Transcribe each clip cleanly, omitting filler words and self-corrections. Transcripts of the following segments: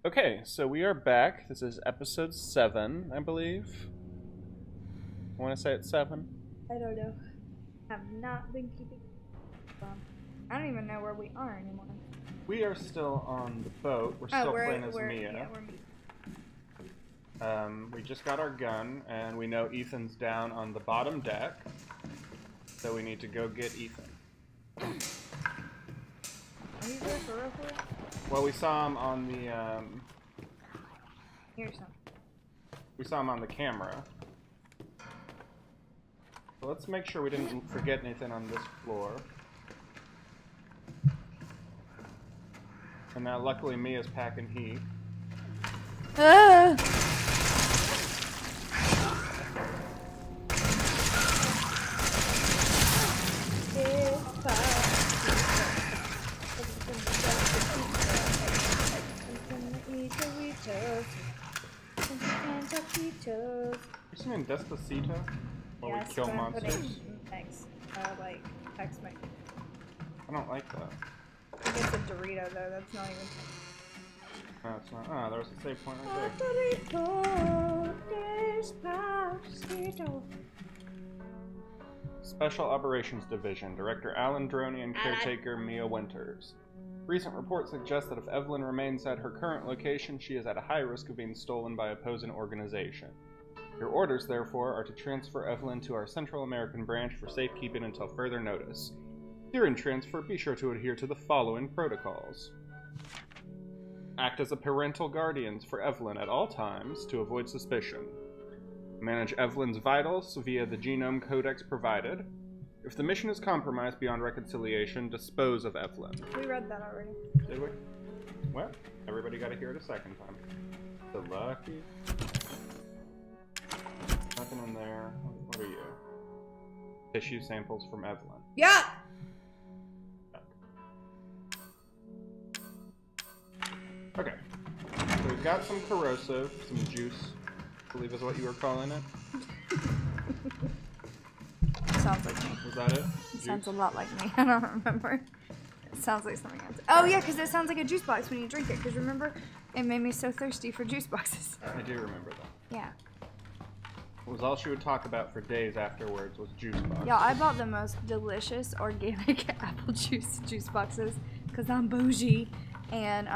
Okay, so we are back. This is episode 7, I believe. I want to say it's 7. I don't know. Have not been keeping. I don't even know where we are anymore. We are still on the boat. We're still playing as Mia. Yeah, we're Mia. We just got our gun, and we know Ethan's down on the bottom deck. So we need to go get Ethan. Are you there for real? Well, we saw him on the, Here's some. we saw him on the camera. So let's make sure we didn't forget anything on this floor. And now, luckily, Mia's packing heat. Ah! You singing Despacito? While Yes, we kill but I'm monsters? putting text my. I don't like that. I think it's a Dorito though. That's not even. No, it's not. Oh, there's a save point right there. Special Operations Division, Director Alan Droney and caretaker Mia Winters. Recent reports suggest that if Evelyn remains at her current location, she is at a high risk of being stolen by opposing organization. Your orders, therefore, are to transfer Evelyn to our Central American branch for safekeeping until further notice. During transfer, be sure to adhere to the following protocols. Act as a parental guardians for Evelyn at all times to avoid suspicion. Manage Evelyn's vitals via the genome codex provided. If the mission is compromised beyond reconciliation, dispose of Evelyn. We read that already. Did we? Well, everybody got to hear it a second time. So lucky. Nothing in there. What are you? Tissue samples from Evelyn. Yeah! Okay. So we've got some corrosive, some juice, I believe is what you were calling it. Sounds like me. Was that it? It sounds a lot like me. I don't remember. It sounds like something else. Oh yeah, because it sounds like a juice box when you drink it. Because remember, it made me so thirsty for juice boxes. I do remember that. Yeah. It was all she would talk about for days afterwards was juice boxes. Yeah, I bought the most delicious organic apple juice boxes because I'm bougie, and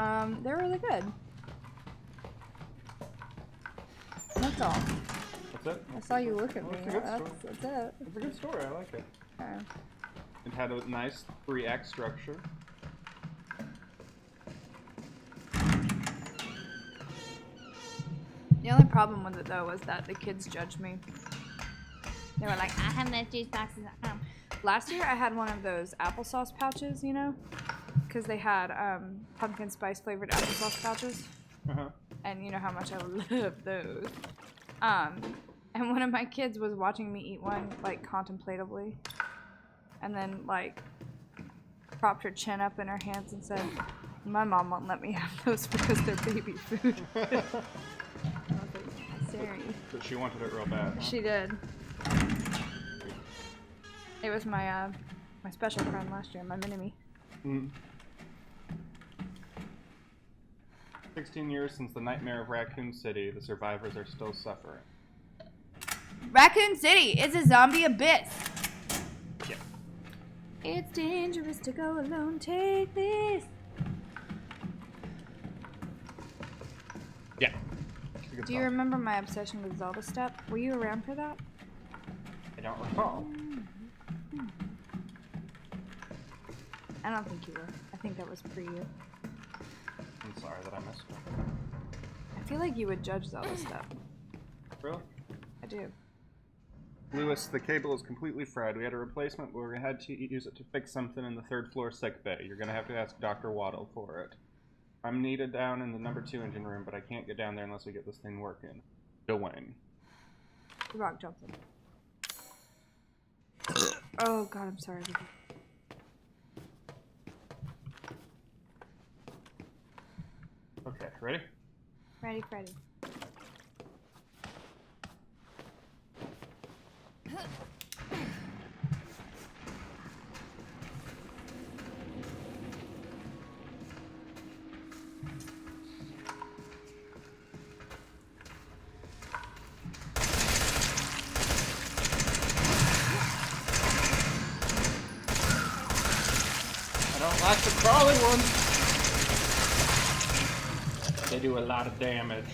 they're really good. That's all. That's it? I saw you look at me. It's a good story. That's it. It's a good story. I like it. Okay. It had a nice 3-act structure. The only problem with it though was that the kids judged me. They were like, I have those juice boxes at home. Last year I had one of those applesauce pouches, you know? Because they had pumpkin spice flavored applesauce pouches. Uh-huh. And you know how much I love those. And one of my kids was watching me eat one, like, contemplatively. And then, like, propped her chin up in her hands and said, my mom won't let me have those because they're baby food. I was like, sorry. But she wanted it real bad, huh? She did. It was my, my special friend last year, my mini-me. 16 years since the nightmare of Raccoon City, the survivors are still suffering. Raccoon City is a zombie abyss. Yeah. It's dangerous to go alone. Take this. Yeah. Do you remember my obsession with Zelda Step? Were you around for that? I don't recall. I don't think you were. I think that was pre you. I'm sorry that I missed it. I feel like you would judge Zelda Step. Really? I do. Lewis, the cable is completely fried. We had a replacement, but we had to use it to fix something in the 3rd floor sick bay. You're going to have to ask Dr. Waddle for it. I'm needed down in the number 2 engine room, but I can't get down there unless we get this thing working. Dwayne. Rock Johnson. Oh god, I'm sorry. Okay, ready? Ready, Freddy. like the crawly ones. They do a lot of damage.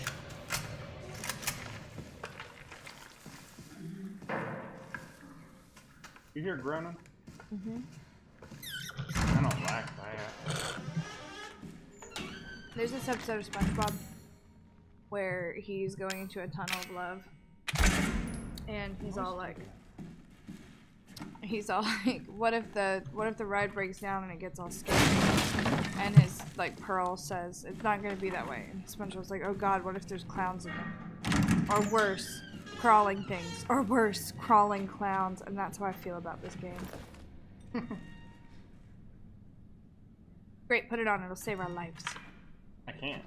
You hear groaning? Mm-hmm. I don't like that. There's this episode of SpongeBob where he's going into a tunnel of love, and he's all like, what if the ride breaks down and it gets all scary? And his like Pearl says it's not gonna be that way, and SpongeBob's like, oh God, what if there's clowns in them, or worse, crawling things, or worse, crawling clowns? And that's how I feel about this game. Great, put it on. It'll save our lives. I can't.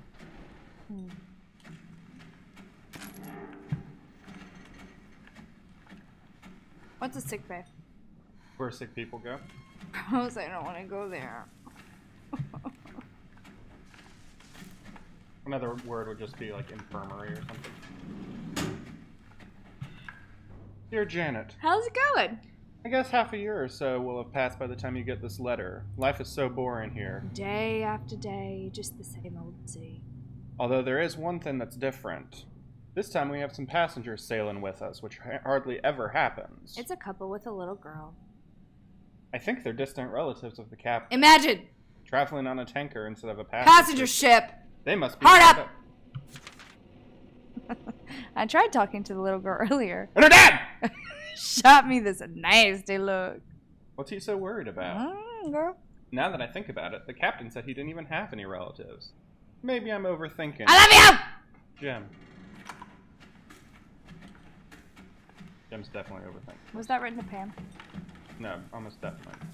What's a sick bay? Where sick people go. I was like, I don't want to go there. Another word would just be like infirmary or something. Dear Janet. How's it going? I guess half a year or so will have passed by the time you get this letter. Life is so boring here. Day after day, just the same old sea. Although there is one thing that's different. This time we have some passengers sailing with us, which hardly ever happens. It's a couple with a little girl. I think they're distant relatives of the captain. Imagine! Traveling on a tanker instead of a Passenger ship! They must be... Hard up! I tried talking to the little girl earlier. And her dad! Shot me this nasty look. What's he so worried about? Girl. Now that I think about it, the captain said he didn't even have any relatives. Maybe I'm overthinking. I love you! Jim. Jim's definitely overthinking. Was that written to Pam? No, almost definitely.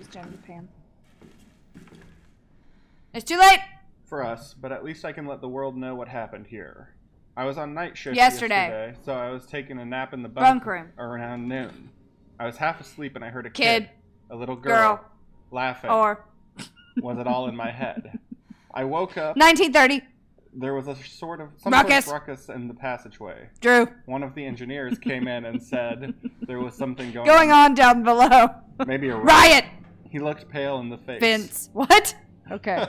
It's Jim to Pam. It's too late! For us, but at least I can let the world know what happened here. I was on night shift yesterday, so I was taking a nap in the bunk room around noon. I was half asleep and I heard a kid, a little girl, laughing. Or was it all in my head? I woke up. 1930. There was a sort of ruckus in the passageway. Drew. One of the engineers came in and said there was something going on down below. Maybe a riot. He looked pale in the face. Vince. What? Okay.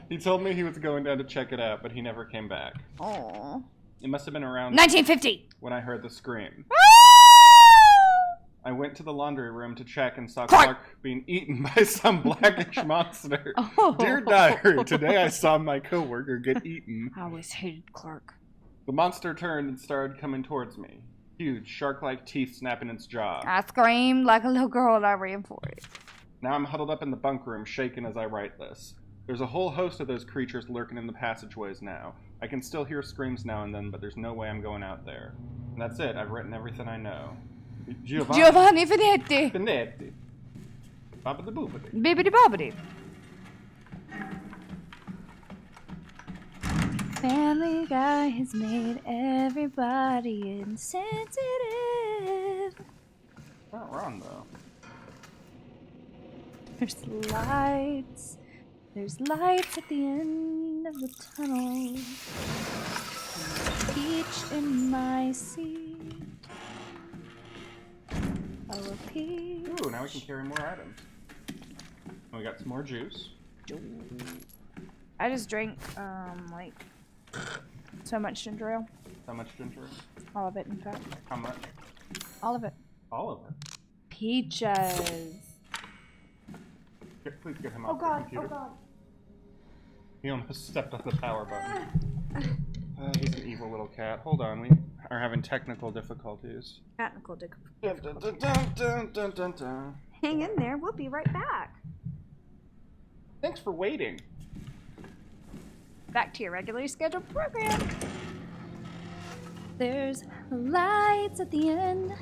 He told me he was going down to check it out, but he never came back. Aww. It must have been around 1950 when I heard the scream. Ah! I went to the laundry room to check and saw Clark being eaten by some blackish monster. Oh. Dear diary, today I saw my coworker get eaten. I always hated Clark. The monster turned and started coming towards me. Huge, shark-like teeth snapping its jaw. I screamed like a little girl and I ran for it. Now I'm huddled up in the bunk room, shaking as I write this. There's a whole host of those creatures lurking in the passageways now. I can still hear screams now and then, but there's no way I'm going out there. And that's it. I've written everything I know. Giovanni Finetti. Finetti. Bobbidi boobidi. Bibbidi bobbidi. Family Guy has made everybody insensitive. Not wrong, though. There's lights. There's lights at the end of the tunnel. Peach in my seat. Oh, a peach. Ooh, now we can carry more items. And we got some more juice. I just drank, like, so much ginger ale. How much ginger ale? All of it, in fact. How much? All of it. All of it? Peaches. Please get him off the computer. Oh god. He almost stepped on the power button. He's an evil little cat. Hold on, we are having technical difficulties. Technical difficulties. Dun, dun, dun, dun, dun, dun. Hang in there, we'll be right back. Thanks for waiting. Back to your regularly scheduled program. There's lights at the end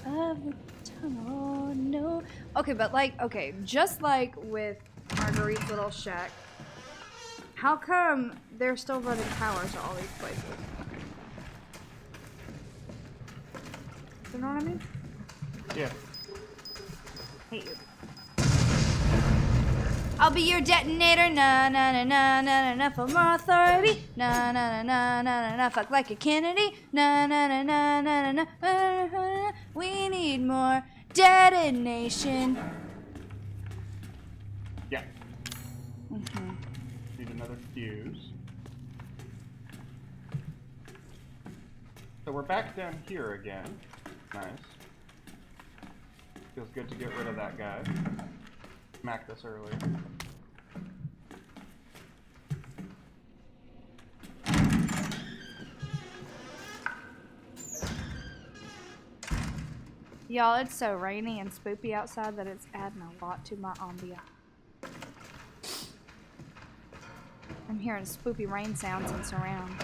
of the tunnel. No. Okay, but like, okay, just like with Marguerite's little shack, how come they're still running power to all these places? You know what I mean? Yeah. Hate you. I'll be your detonator, na na na na na na, for more authority, na na na na na na, fuck like a Kennedy, na na na na na na na. We need more detonation. Mm-hmm. Need another fuse. So we're back down here again. Nice. Feels good to get rid of that guy. Smacked us earlier. Y'all, it's so rainy and spoopy outside that it's adding a lot to my ambiance. I'm hearing spoopy rain sounds and surround.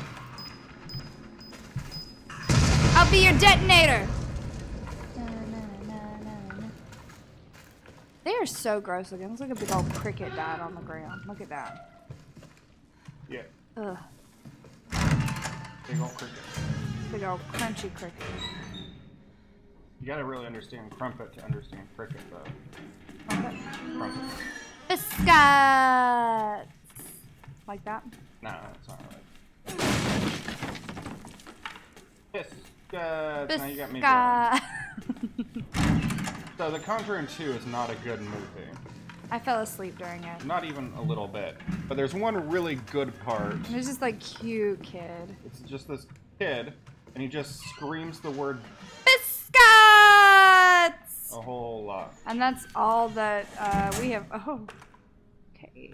I'll be your detonator! They are so gross looking. It looks like a big old cricket died on the ground. Look at that. Yeah. Ugh. Big old cricket. Big old crunchy cricket. You gotta really understand crumpet to understand cricket, though. Crumpet? Crumpet. Biscuits! Like that? Nah, that's not right. Biscuits! Now you got me going. So, The Conjuring 2 is not a good movie. I fell asleep during it. Not even a little bit. But there's one really good part. There's just like cute kid. It's just this kid, and he just screams the word Biscuits! a whole lot. And that's all that we have. Oh, okay.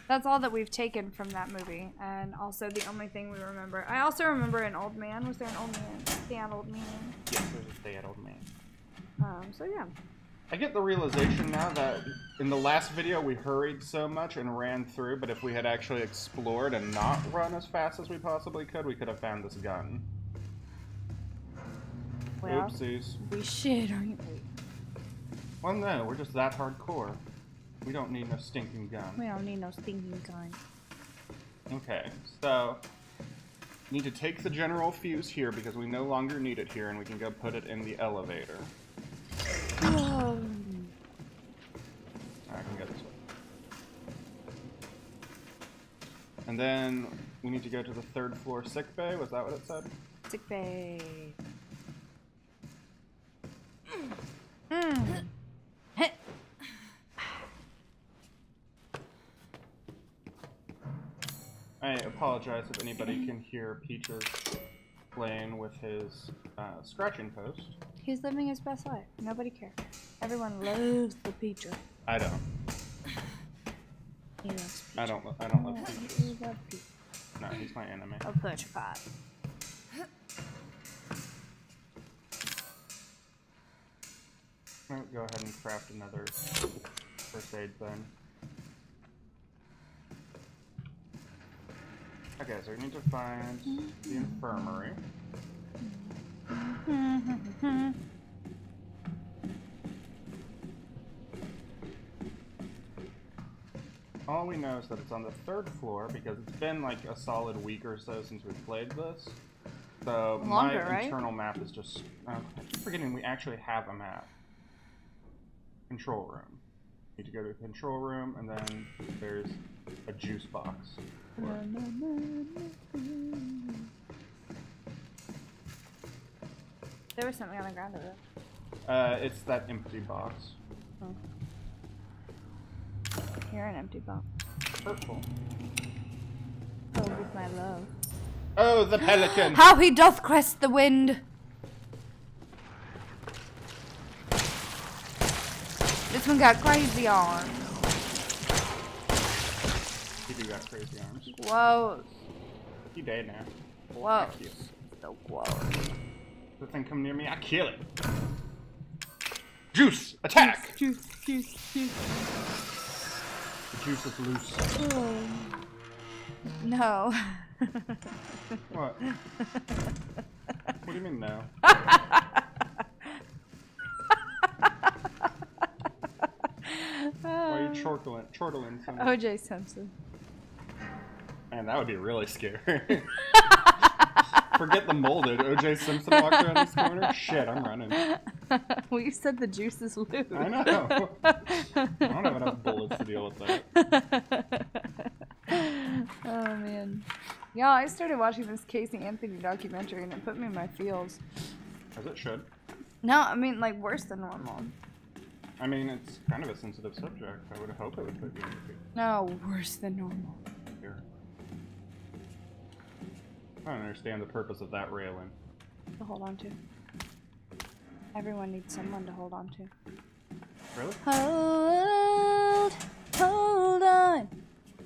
That's all that we've taken from that movie, and also the only thing we remember. I also remember an old man. Was there an old man? Sad old man. Yes, there's a sad old man. So yeah. I get the realization now that in the last video we hurried so much and ran through, but if we had actually explored and not run as fast as we possibly could, we could have found this gun. Well, oopsies. We should, aren't we? Well, no, we're just that hardcore. We don't need no stinking gun. We don't need no stinking gun. Okay, so need to take the general fuse here because we no longer need it here, and we can go put it in the elevator. Whoa. I can go this way. And then we need to go to the 3rd floor sick bay. Was that what it said? Sick bay. I apologize if anybody can hear Peaches playing with his scratching post. He's living his best life. Nobody cares. Everyone loves the Peacher. I don't. He loves Peacher. I don't love Peaches. He loves Peacher. No, he's my enemy. I'll put your pot. I'll go ahead and craft another first aid then. Okay, so we need to find the infirmary. All we know is that it's on the 3rd floor because it's been like a solid week or so since we played this. So Longer, my right? internal map is just... I keep forgetting we actually have a map. Control room. Need to go to the control room, and then there's a juice box. There was something on the ground of it. It's that empty box. Oh. You're an empty box. Hurtful. Oh, with my love. Oh, the pelican! How he doth crest the wind! This one got crazy arms. He do got crazy arms. Whoa. He dead now. Whoa. Thank you. So whoa. The thing come near me, I kill it. Juice! Attack! Juice. The juice is loose. Oh. No. What? What do you mean no? Why are you chortling something? O.J. Simpson. Man, that would be really scary. Forget the molded. O.J. Simpson walked around this corner. Shit, I'm running. Well, you said the juice is loose. I know. I don't have enough bullets to deal with that. Oh, man. Yeah, I started watching this Casey Anthony documentary and it put me in my feels. As it should. No, I mean, like, worse than normal. I mean, it's kind of a sensitive subject. I would hope it would put you in fear. No, worse than normal. Here. I don't understand the purpose of that railing. To hold on to. Everyone needs someone to hold on to. Really?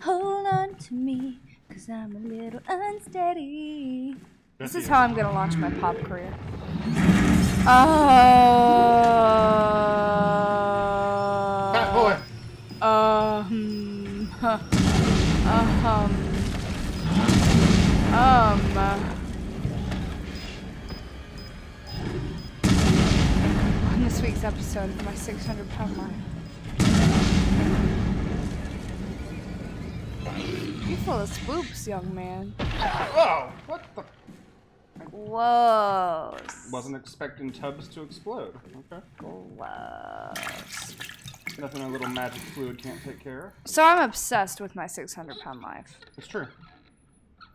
Hold on to me, 'cause I'm a little unsteady. This is how I'm gonna launch my pop career. Fat boy! On this week's episode of my 600-pound life. You full of spoops, young man. Whoa! What the? Whoa. Wasn't expecting tubs to explode. Okay. Gross. Nothing a little magic fluid can't take care of. So I'm obsessed with my 600-pound life. It's true.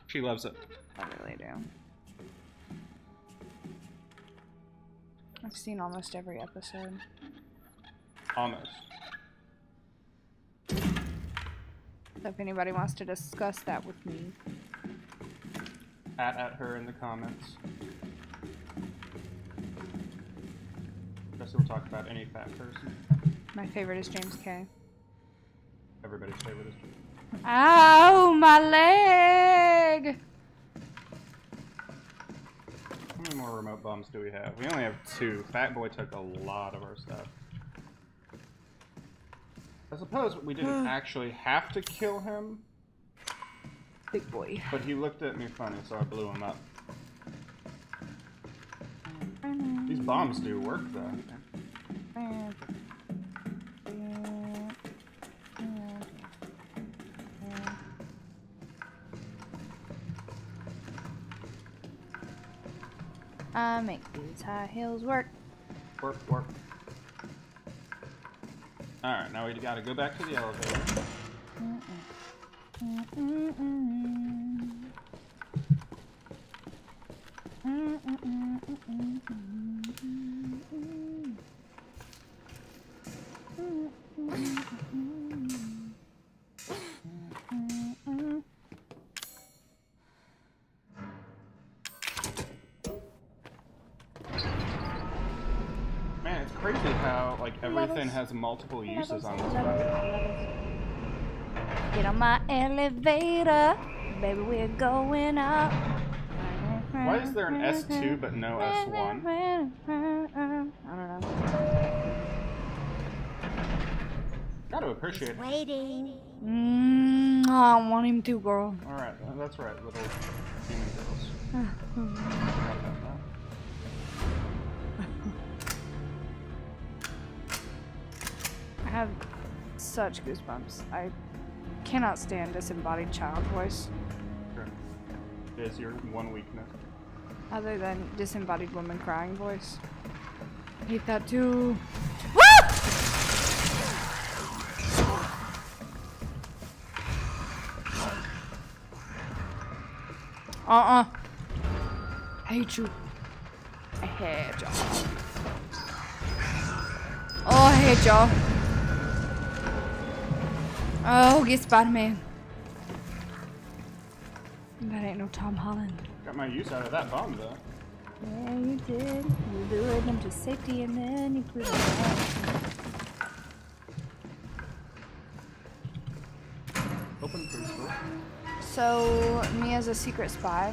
She loves it. I really do. I've seen almost every episode. Almost. So if anybody wants to discuss that with me. At her in the comments. Guess we'll talk about any fat person. My favorite is James K. Everybody's favorite is James. Ow, my leg! How many more remote bombs do we have? We only have 2. Fat Boy took a lot of our stuff. I suppose we didn't actually have to kill him. Big boy. But he looked at me funny, so I blew him up. These bombs do work, though. I make these high heels work. Work. Alright, now we gotta go back to the elevator. Man, it's crazy how, like, everything has multiple uses on this map. Get on my elevator, baby, we're going up. Why is there an S2 but no S1? I don't know. Gotta appreciate it. Waiting. I want him to, girl. Alright, that's right, little human girls. I have such goosebumps. I cannot stand disembodied child voice. Sure. It is your one weakness. Other than disembodied woman crying voice. I hate that too. I hate you. I hate y'all. Oh, I hate y'all. Oh, get Spider-Man. That ain't no Tom Holland. Got my use out of that bomb, though. Yeah, you did. You lured them to safety and then you blew them up. Open preschool. So, Mia's a secret spy.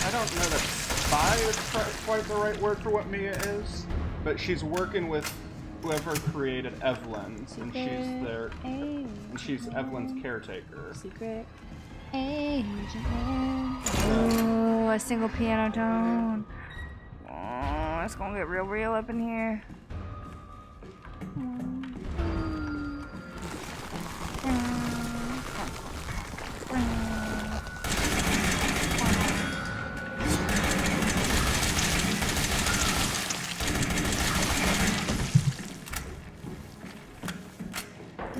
I don't know that spy is quite the right word for what Mia is, but she's working with whoever created Evelyn's, and she's Evelyn's caretaker. Secret agent. Oh, a single piano tone. Oh, it's gonna get real up in here.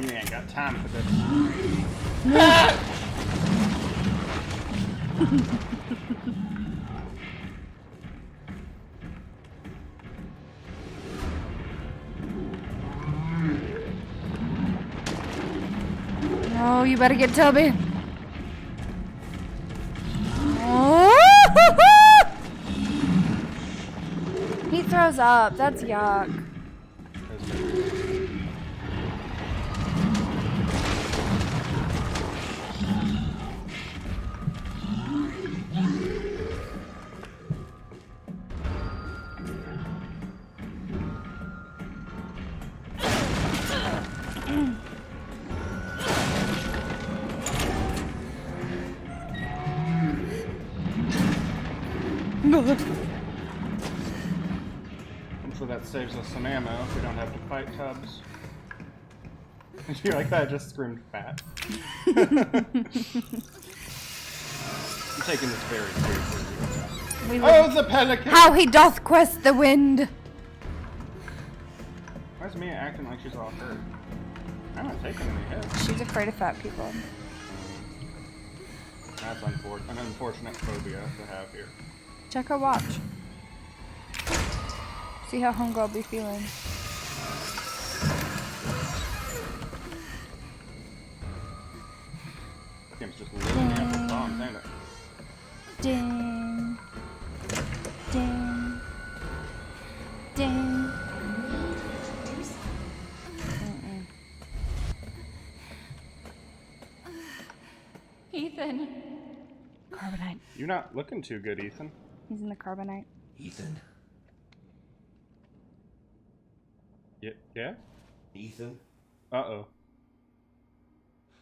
You ain't got time for this. Oh, you better get Toby. Oh! He throws up. That's yuck. Hopefully that saves us some ammo if we don't have to fight Tubbs. You like that? I just screamed fat. I'm taking this very seriously. Oh, the pelican! How he doth quest the wind! Why is Mia acting like she's all hurt? I'm not taking any hits. She's afraid of fat people. That's an unfortunate phobia to have here. Check her watch. See how homegirl be feeling. Game's just living me up the bombs, ain't it? Ding. Ding. Ding. Ethan. Carbonite. You're not looking too good, Ethan. He's in the carbonite. Ethan? Yeah? Ethan? Uh-oh.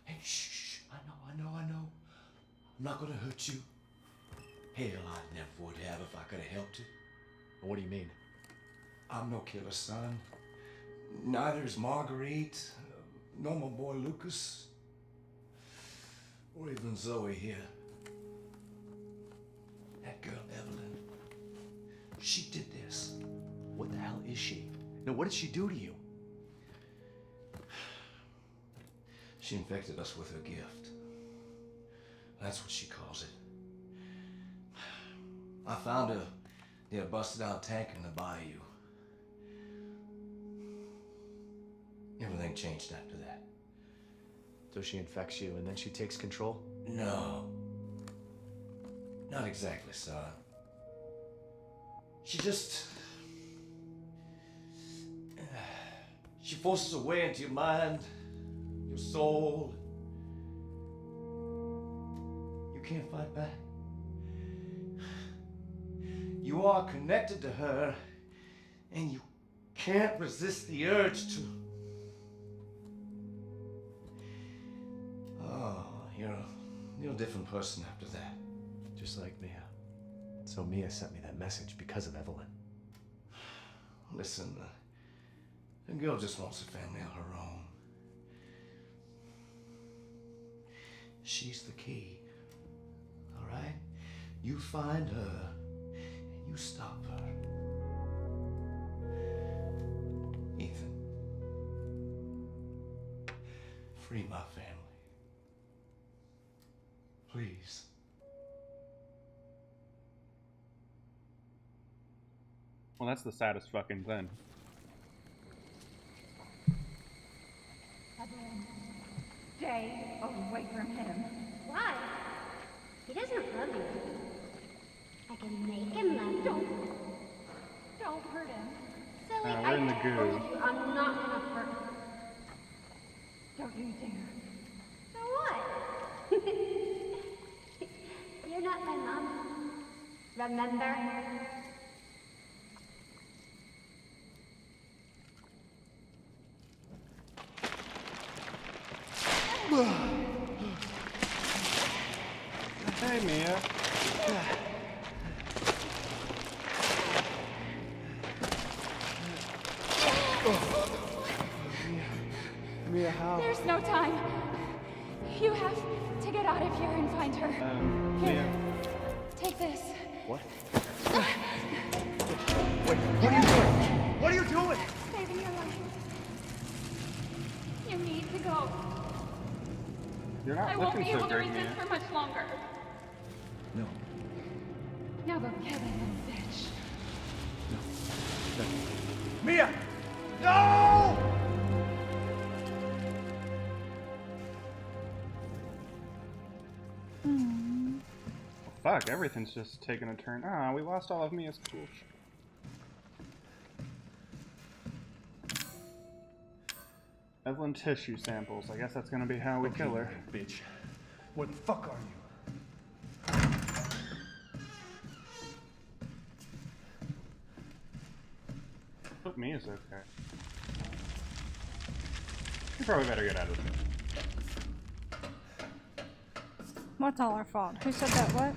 Hey, shh. I know. I'm not gonna hurt you. Hell, I never would have if I could have helped you. What do you mean? I'm no killer, son. Neither is Marguerite, nor my boy Lucas, or even Zoe here. That girl, Evelyn, she did this. What the hell is she? No, what did she do to you? She infected us with her gift. That's what she calls it. I found her near a busted out tank in the bayou. Everything changed after that. So she infects you and then she takes control? No. Not exactly, son. She just... She forces her way into your mind, your soul. You can't fight back. You are connected to her, and you can't resist the urge to... Oh, you're a different person after that. Just like Mia. So Mia sent me that message because of Evelyn. Listen, the girl just wants a family of her own. She's the key, all right? You find her, and you stop her. Ethan, free my family. Please. Well, that's the saddest fucking thing. Stay away from him. Why? He doesn't love you. I can make him love you. Don't hurt him. Silly, we're in the I goo. told you I'm not gonna hurt him. Don't you dare. So what? You're not my mom. Remember? Hey, Mia. Mia, how? There's no time. You have to get out of here and find her. Mia. Take this. What? Wait, what are you doing? What are you doing? Saving your life. You need to go. You're not I won't looking be so able to great, resist Mia. for much longer. No. Now go kill that little bitch. Mia! No! fuck, everything's just taking a turn. Ah, we lost all of Mia's cool Evelyn tissue samples. I guess that's gonna be how we kill her. Bitch. What the fuck are you? Hope Mia's okay. We probably better get out of here. What's all our fault? Who said that? What?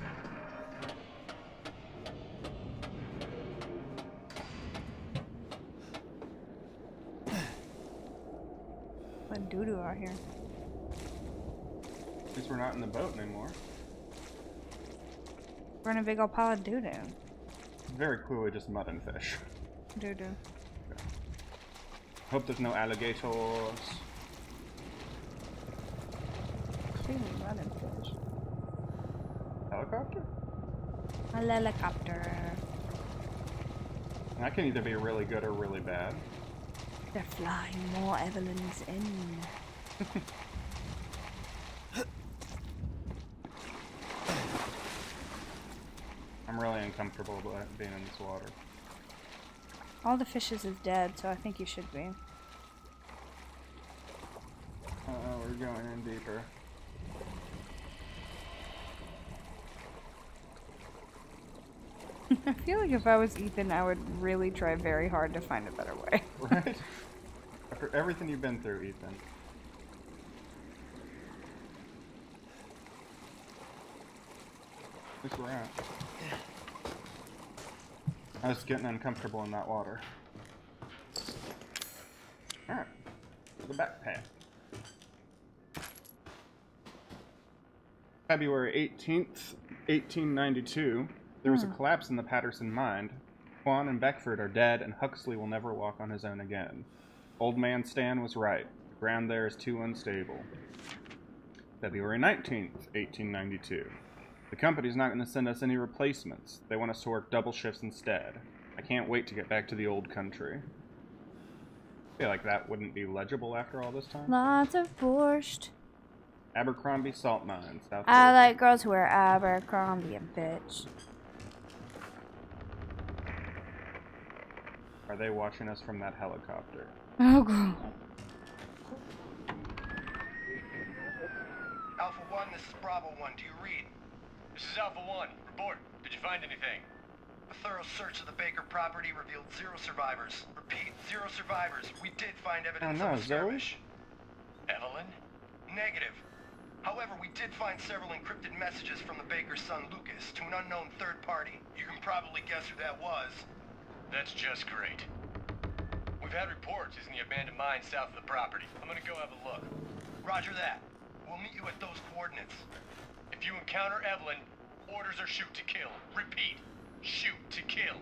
What doo-doo out here? At least we're not in the boat anymore. We're in a big old pile of doo-doo. Very clearly just mud and fish. Doo-doo. Okay. Hope there's no alligators. Clearly mud and fish. Helicopter? A helicopter. That can either be really good or really bad. They're flying more Evelyn's in. I'm really uncomfortable about being in this water. All the fishes is dead, so I think you should be. We're going in deeper. I feel like if I was Ethan, I would really try very hard to find a better way. Right? After everything you've been through, Ethan. At least we're out. I was getting uncomfortable in that water. Alright. The backpack. February 18th, 1892. There was a collapse in the Patterson mine. Quan and Beckford are dead, and Huxley will never walk on his own again. Old man Stan was right. The ground there is too unstable. February 19th, 1892. The company's not going to send us any replacements. They want us to work double shifts instead. I can't wait to get back to the old country. I feel like that wouldn't be legible after all this time. Lots of borscht. Abercrombie Salt Mine, South I Georgia. like girls who wear Abercrombie, bitch. Are they watching us from that helicopter? Oh, God. Alpha 1, this is Bravo 1. Do you read? This is Alpha 1. Report. Did you find anything? A thorough search of the Baker property revealed 0 survivors. Repeat, 0 survivors. We did find evidence Oh, no, of a skirmish. Evelyn? Negative. However, we did find several encrypted messages from the Baker's son Lucas to an unknown third party. You can probably guess who that was. That's just great. We've had reports he's in the abandoned mine south of the property. I'm gonna go have a look. Roger that. We'll meet you at those coordinates. If you encounter Evelyn, orders are shoot to kill. Repeat, shoot to kill.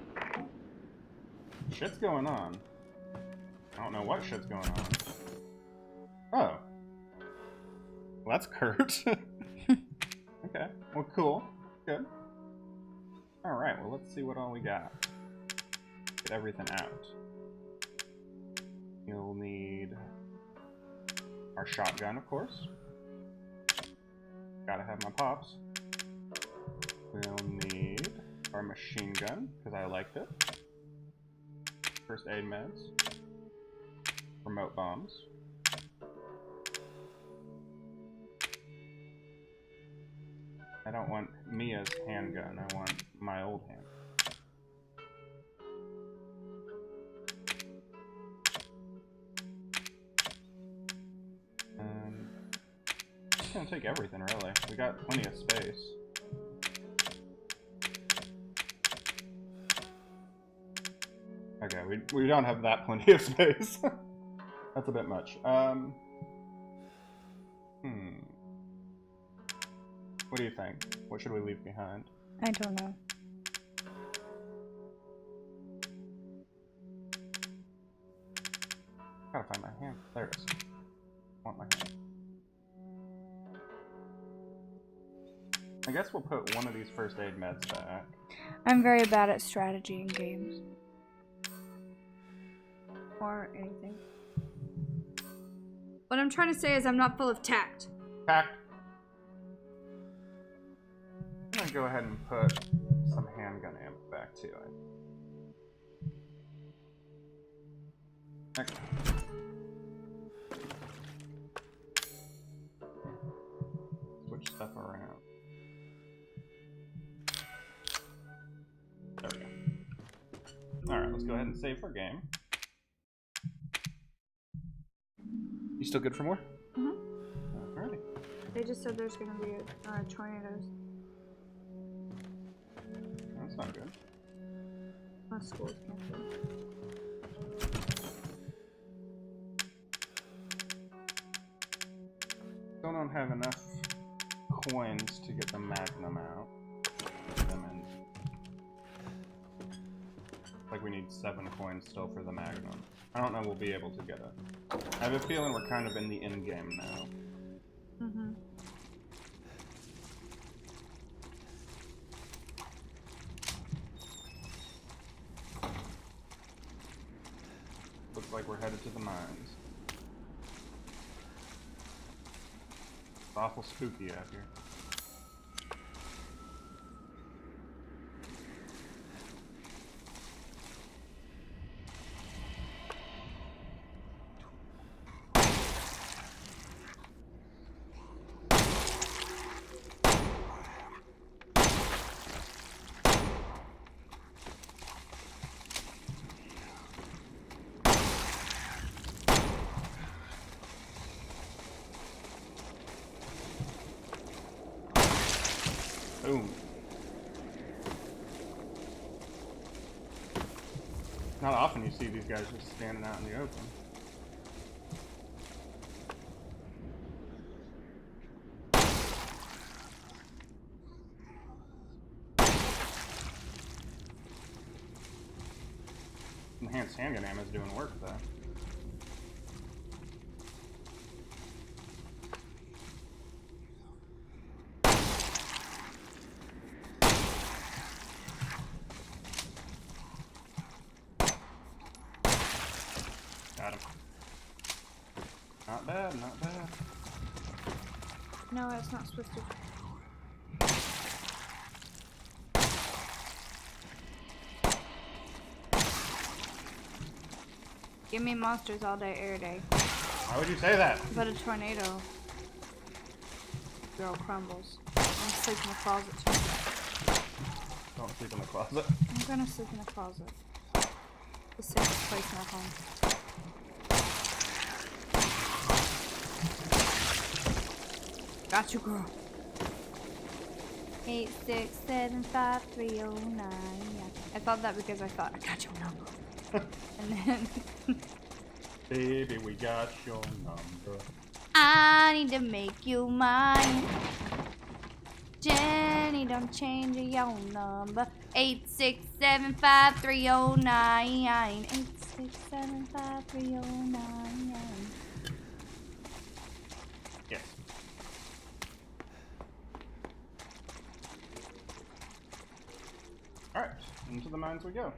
Shit's going on. I don't know what shit's going on. Oh. Well, that's Kurt. Okay. Well, cool. Good. Alright, well, let's see what all we got. Get everything out. You'll need our shotgun, of course. Gotta have my pops. We'll need our machine gun, because I liked it. First aid meds. Remote bombs. I don't want Mia's handgun, I want my old hand. It's gonna take everything, really. We got plenty of space. Okay, we don't have that plenty of space. That's a bit much. What do you think? What should we leave behind? I don't know. Gotta find my hand. There it is. I want my hand. I guess we'll put one of these first aid meds back. I'm very bad at strategy in games. Or anything. What I'm trying to say is I'm not full of tact. Tact. gonna go ahead and put some handgun ammo back to it. Okay. Switch stuff around. There we go. Alright, let's go ahead and save our game. You still good for more? Mm-hmm. Alrighty. They just said there's gonna be tornadoes. That's not good. My school's canceled. Still don't have enough coins to get the Magnum out. Like we need 7 coins still for the Magnum. I don't know we'll be able to get it. I have a feeling we're kind of in the end game now. Mm-hmm. Looks like we're headed to the mines. It's awful spooky out here. Boom. Not often you see these guys just standing out in the open. Enhanced handgun ammo is doing work though. Got him. Not bad, not bad. No, it's not supposed to. Give me monsters all day, every day. Why would you say that? But a tornado. Girl crumbles. I'm gonna sleep in the closet too. Don't sleep in the closet. I'm gonna sleep in the closet. The safest place in our home. Got you, girl. 8675309. I thought that because I thought I got your number. And then Baby, we got your number. I need to make you mine. Jenny, don't change your number. 8675309. 8675309. Yes. Alright, into the mines we go.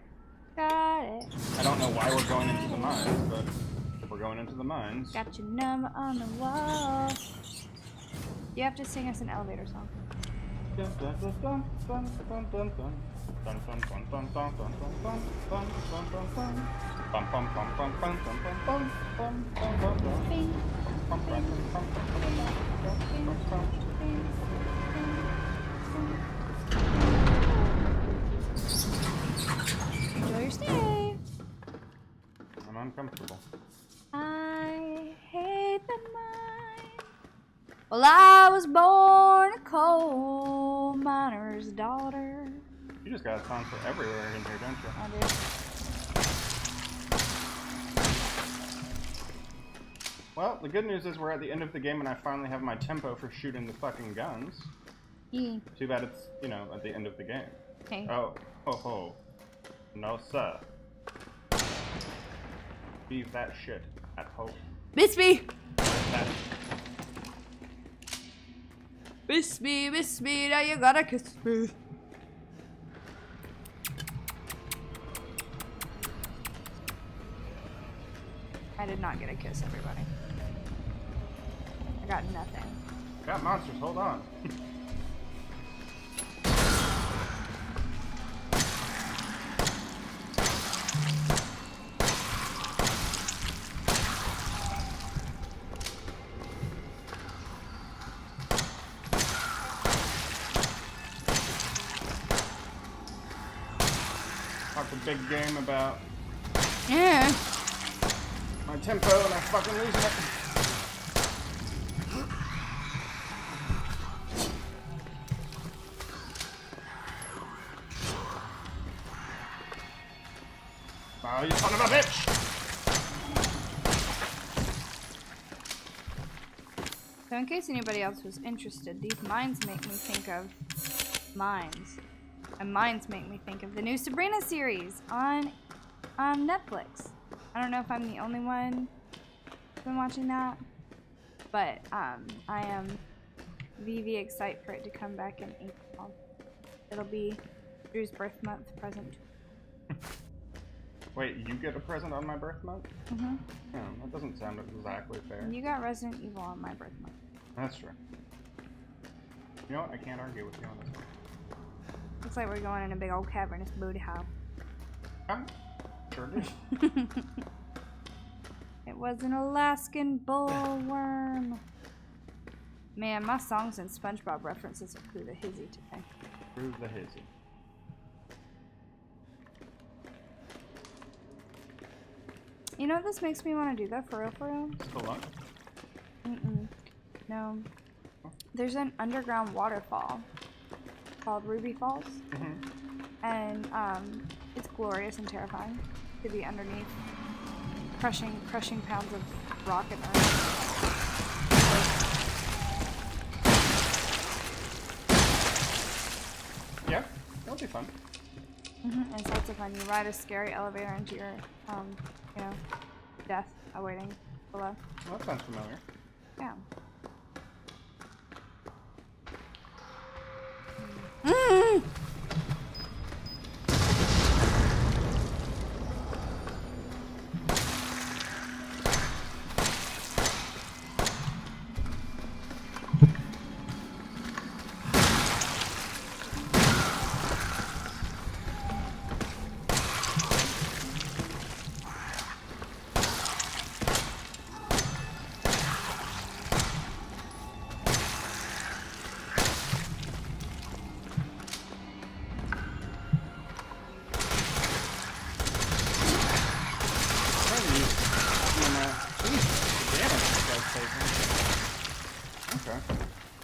Got it. I don't know why we're going into the mines, but if we're going into the mines. Got your number on the wall. You have to sing us an elevator song. Enjoy your stay. I'm uncomfortable. I hate the mine. Well, I was born a coal miner's daughter. You just got a song for everywhere in here, don't you? I do. Well, the good news is we're at the end of the game and I finally have my tempo for shooting the fucking guns. Yeah. Too bad it's, you know, at the end of the game. Okay. Oh, ho ho. No, sir. Leave that shit at home. Miss me! That Miss me, now you gotta kiss me. I did not get a kiss, everybody. I got nothing. got monsters, hold on. It's a big game about Yeah. my tempo and I'm fucking losing it. Oh, you son of a bitch! So in case anybody else was interested, these mines make me think of mines. And mines make me think of the new Sabrina series on Netflix. I don't know if I'm the only one who's been watching that, but I am VV excited for it to come back in April. It'll be Drew's birth month present. Wait, you get a present on my birth month? Mm-hmm. Oh, that doesn't sound exactly fair. You got Resident Evil on my birth month. That's true. You know what? I can't argue with you on this one. Looks like we're going in a big old cavernous booty hole. Sure do. It was an Alaskan bullworm. Man, my songs and SpongeBob references are through the hizzy today. Through the hizzy. You know what this makes me want to do that for real, for real? Spelunk? Mm-mm. No. There's an underground waterfall called Ruby Falls. Mm-hmm. And it's glorious and terrifying to be underneath crushing pounds of rock and earth. Yeah, that'll be fun. Mm-hmm. And so it's fun. You ride a scary elevator into your, you know, death awaiting below. Well, that sounds familiar. Yeah. Mm.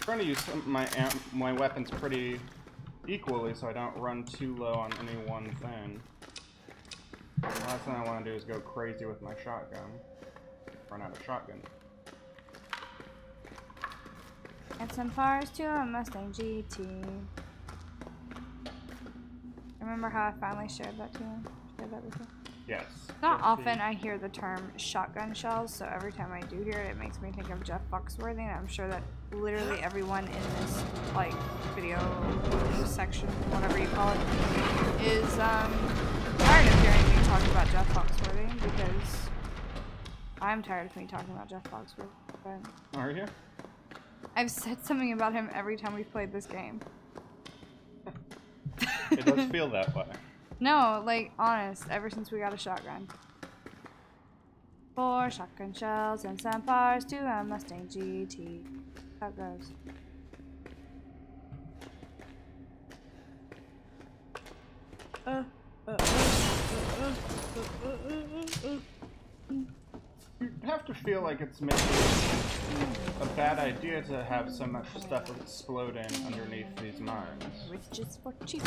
Trying to use my weapons pretty equally so I don't run too low on any one thing. The last thing I want to do is go crazy with my shotgun. Run out of shotgun. Add some fires to a Mustang GT. Remember how I finally shared that to you? Shared that with you? Yes. Not often I hear the term shotgun shells, so every time I do hear it, it makes me think of Jeff Foxworthy, and I'm sure that literally everyone in this, like, video section, whatever you call it, is, tired of hearing me talking about Jeff Foxworthy, because I'm tired of me talking about Jeff Foxworthy, but... Are you? I've said something about him every time we've played this game. It does feel that way. No, like, honest, ever since we got a shotgun. 4 shotgun shells and some bars to a Mustang GT. How it goes. You have to feel like it's maybe a bad idea to have so much stuff exploding underneath these mines. Riches for cheap.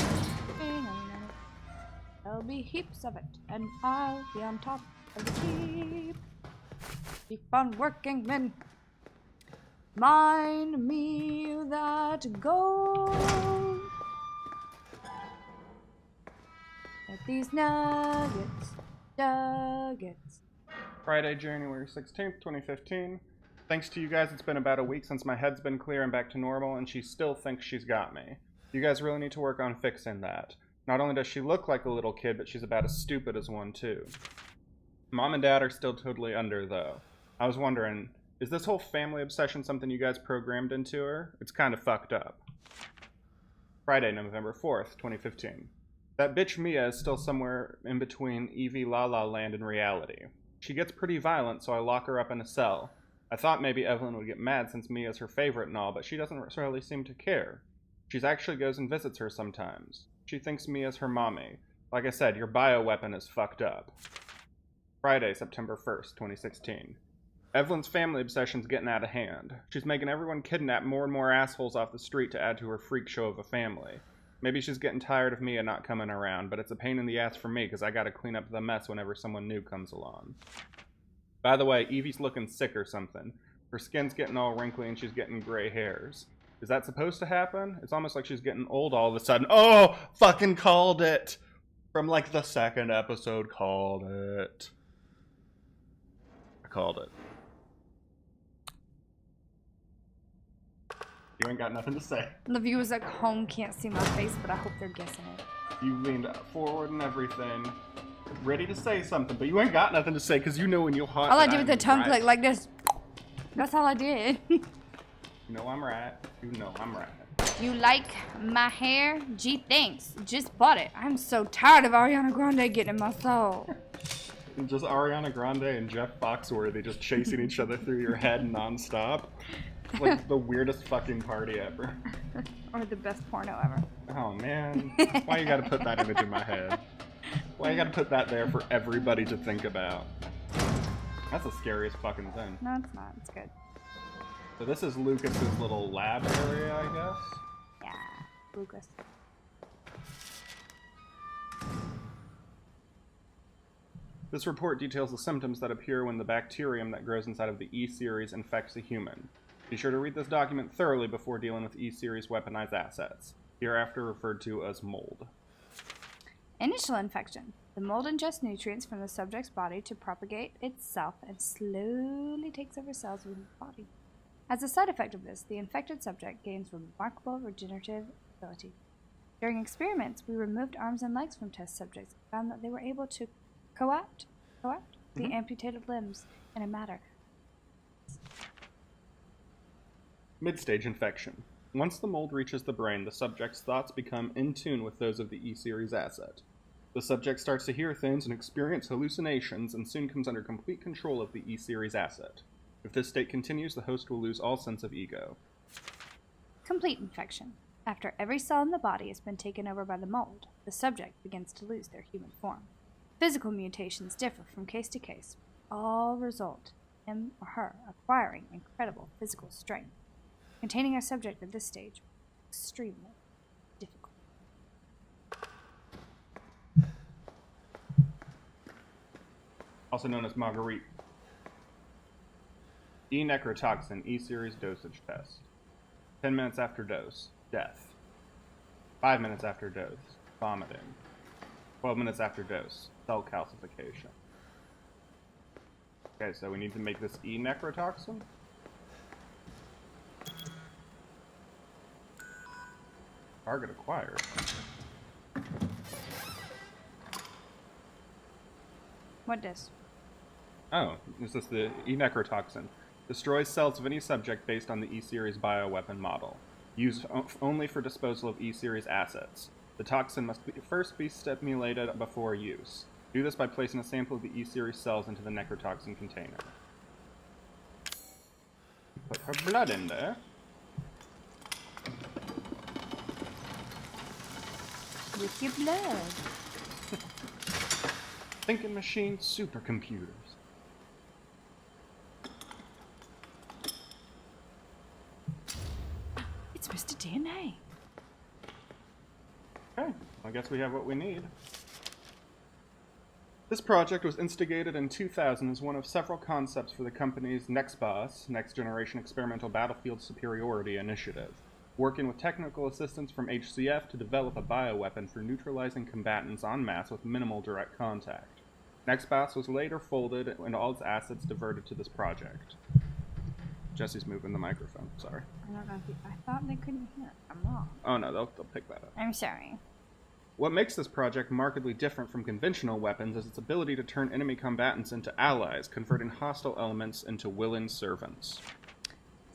There'll be heaps of it, and I'll be on top of the heap. Keep on working, men. Mine me that gold. Get these nuggets. Friday, January 16th, 2015. Thanks to you guys, it's been about a week since my head's been clear and back to normal, and she still thinks she's got me. You guys really need to work on fixing that. Not only does she look like a little kid, but she's about as stupid as one, too. Mom and Dad are still totally under, though. I was wondering, is this whole family obsession something you guys programmed into her? It's kind of fucked up. Friday, November 4th, 2015. That bitch Mia is still somewhere in between Evie La La Land and reality. She gets pretty violent, so I lock her up in a cell. I thought maybe Evelyn would get mad since Mia's her favorite and all, but she doesn't really seem to care. She actually goes and visits her sometimes. She thinks Mia's her mommy. Like I said, your bioweapon is fucked up. Friday, September 1st, 2016. Evelyn's family obsession's getting out of hand. She's making everyone kidnap more and more assholes off the street to add to her freak show of a family. Maybe she's getting tired of Mia not coming around, but it's a pain in the ass for me because I gotta clean up the mess whenever someone new comes along. By the way, Evie's looking sick or something. Her skin's getting all wrinkly and she's getting gray hairs. Is that supposed to happen? It's almost like she's getting old all of a sudden. Oh! Fucking called it! From like the second episode, called it. I called it. You ain't got nothing to say. The viewers at home can't see my face, but I hope they're guessing it. You leaned forward and everything, ready to say something, but you ain't got nothing to say because you know when you're hot. All I did with the tongue click like this. That's all I did. You know I'm right. You know I'm right. You like my hair? Gee, thanks. Just bought it. I'm so tired of Ariana Grande getting in my soul. And just Ariana Grande and Jeff Foxworthy just chasing each other through your head nonstop. Like the weirdest fucking party ever. Or the best porno ever. Oh man, why you gotta put that image in my head? Why you gotta put that there for everybody to think about? That's the scariest fucking thing. No, it's not. It's good. So this is Lucas's little lab area, I guess? Yeah, Lucas. This report details the symptoms that appear when the bacterium that grows inside of the E-Series infects a human. Be sure to read this document thoroughly before dealing with E-Series weaponized assets, hereafter referred to as mold. Initial infection. The mold ingests nutrients from the subject's body to propagate itself and slowly takes over cells within the body. As a side effect of this, the infected subject gains remarkable regenerative ability. During experiments, we removed arms and legs from test subjects and found that they were able to co-opt the amputated limbs in a matter. Mid-stage infection. Once the mold reaches the brain, the subject's thoughts become in tune with those of the E-Series asset. The subject starts to hear things and experience hallucinations and soon comes under complete control of the E-Series asset. If this state continues, the host will lose all sense of ego. Complete infection. After every cell in the body has been taken over by the mold, the subject begins to lose their human form. Physical mutations differ from case to case. All result in him or her acquiring incredible physical strength. Containing a subject at this stage is extremely difficult. Also known as Marguerite. E-necrotoxin E-Series dosage test. 10 minutes after dose, death. 5 minutes after dose, vomiting. 12 minutes after dose, cell calcification. Okay, so we need to make this E-necrotoxin? Target acquired. What does? Oh, this is the E-necrotoxin. Destroys cells of any subject based on the E-Series bioweapon model. Used only for disposal of E-Series assets. The toxin must first be stimulated before use. Do this by placing a sample of the E-Series cells into the necrotoxin container. Put her blood in there. With your blood. Thinking machines, supercomputers. It's Mr. DNA. Okay, I guess we have what we need. This project was instigated in 2000 as one of several concepts for the company's NextBoss, Next Generation Experimental Battlefield Superiority Initiative, working with technical assistance from HCF to develop a bioweapon for neutralizing combatants en masse with minimal direct contact. NextBoss was later folded and all its assets diverted to this project. Jesse's moving the microphone, sorry. I don't know if I thought they couldn't hear. I'm wrong. Oh no, they'll pick that up. I'm sorry. What makes this project markedly different from conventional weapons is its ability to turn enemy combatants into allies, converting hostile elements into willing servants.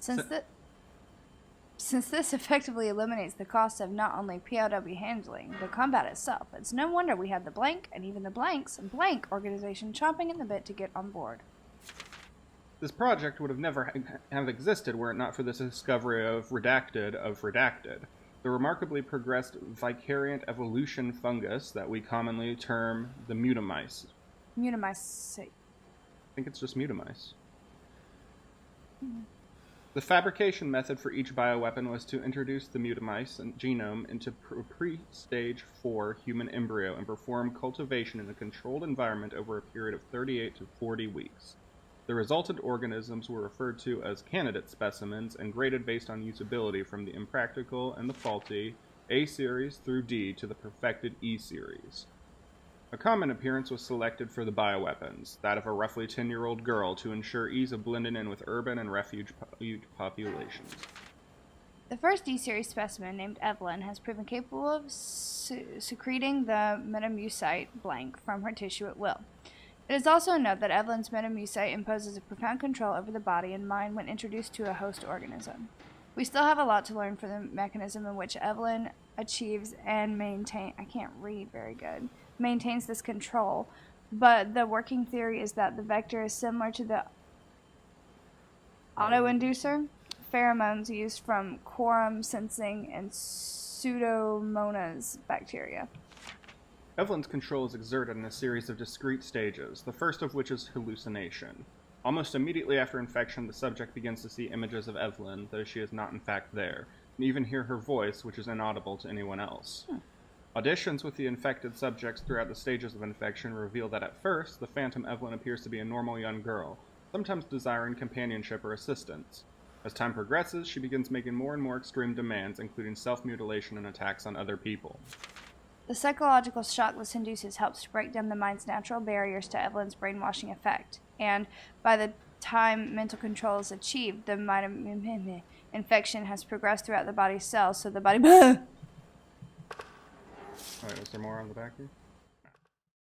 Since this effectively eliminates the cost of not only POW handling, but combat itself, it's no wonder we had the Blank, and even the Blank's, Blank organization chomping at the bit to get on board. This project would have never have existed were it not for this discovery of Redacted. The remarkably progressed vicariant evolution fungus that we commonly term the mutamice. Mutamice. I think it's just mutamice. The fabrication method for each bioweapon was to introduce the mutamice genome into pre-stage 4 human embryo and perform cultivation in a controlled environment over a period of 38 to 40 weeks. The resultant organisms were referred to as candidate specimens and graded based on usability from the impractical and the faulty A series through D to the perfected E series. A common appearance was selected for the bioweapons, that of a roughly 10-year-old girl, to ensure ease of blending in with urban and refuge populations. The first D-series specimen, named Evelyn, has proven capable of secreting the metamucite blank from her tissue at will. It is also a note that Evelyn's metamucite imposes a profound control over the body and mind when introduced to a host organism. We still have a lot to learn for the mechanism in which Evelyn achieves and maintains this control, but the working theory is that the vector is similar to the autoinducer pheromones used from quorum sensing and Pseudomonas bacteria. Evelyn's control is exerted in a series of discrete stages, the first of which is hallucination. Almost immediately after infection, the subject begins to see images of Evelyn, though she is not in fact there, and even hear her voice, which is inaudible to anyone else. Auditions with the infected subjects throughout the stages of infection reveal that at first, the phantom Evelyn appears to be a normal young girl, sometimes desiring companionship or assistance. As time progresses, she begins making more and more extreme demands, including self-mutilation and attacks on other people. The psychological shock this induces helps to break down the mind's natural barriers to Evelyn's brainwashing effect, and by the time mental control is achieved, the infection has progressed throughout the body's cells, so the body... Alright, was there more on the back here?